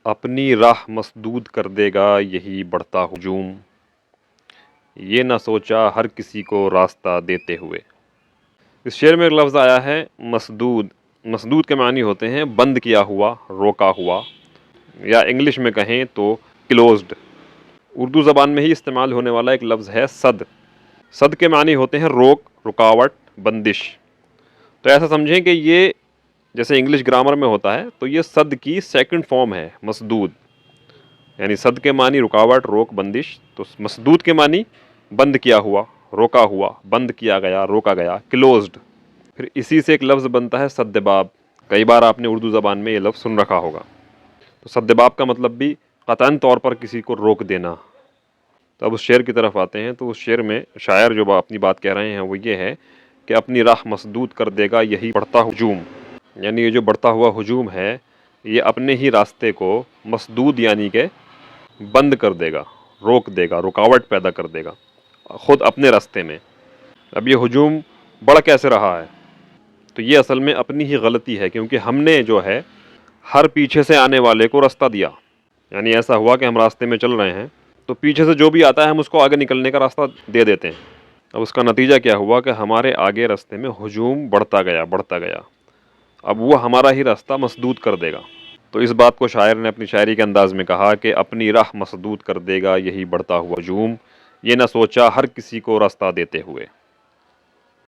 اپنی راہ مسدود کر دے گا یہی بڑھتا ہجوم، یہ نہ سوچا ہر کسی کو راستہ دیتے ہوئے۔ اس شعر میں ایک لفظ آیا ہے مسدود۔ مسدود کے معنی ہوتے ہیں بند کیا ہوا، روکا ہوا، یا انگلش میں کہیں تو کلوزڈ۔ اردو زبان میں ہی استعمال ہونے والا ایک لفظ ہے صد۔ صد کے معنی ہوتے ہیں روک، رکاوٹ، بندش۔ تو ایسا سمجھیں کہ یہ جیسے انگلش گرامر میں ہوتا ہے تو یہ صد کی سیکنڈ فارم ہے مسدود، یعنی صد کے معنی رکاوٹ، روک، بندش، تو مسدود کے معنی بند کیا ہوا، روکا ہوا، بند کیا گیا، روکا گیا، کلوزڈ۔ پھر اسی سے ایک لفظ بنتا ہے سد باب۔ کئی بار آپ نے اردو زبان میں یہ لفظ سن رکھا ہوگا۔ تو سد باب کا مطلب بھی قطعاً طور پر کسی کو روک دینا۔ تو اب اس شعر کی طرف آتے ہیں، تو اس شعر میں شاعر جو اپنی بات کہہ رہے ہیں وہ یہ ہے کہ اپنی راہ مسدود کر دے گا یہی بڑھتا ہجوم، یعنی یہ جو بڑھتا ہوا ہجوم ہے یہ اپنے ہی راستے کو مسدود یعنی کہ بند کر دے گا، روک دے گا، رکاوٹ پیدا کر دے گا خود اپنے راستے میں۔ اب یہ ہجوم بڑھ کیسے رہا ہے؟ تو یہ اصل میں اپنی ہی غلطی ہے، کیونکہ ہم نے جو ہے ہر پیچھے سے آنے والے کو راستہ دیا۔ یعنی ایسا ہوا کہ ہم راستے میں چل رہے ہیں تو پیچھے سے جو بھی آتا ہے ہم اس کو آگے نکلنے کا راستہ دے دیتے ہیں۔ اب اس کا نتیجہ کیا ہوا کہ ہمارے آگے راستے میں ہجوم بڑھتا گیا بڑھتا گیا، اب وہ ہمارا ہی راستہ مسدود کر دے گا۔ تو اس بات کو شاعر نے اپنی شاعری کے انداز میں کہا کہ اپنی راہ مسدود کر دے گا یہی بڑھتا ہوا ہجوم، یہ نہ سوچا ہر کسی کو راستہ دیتے ہوئے۔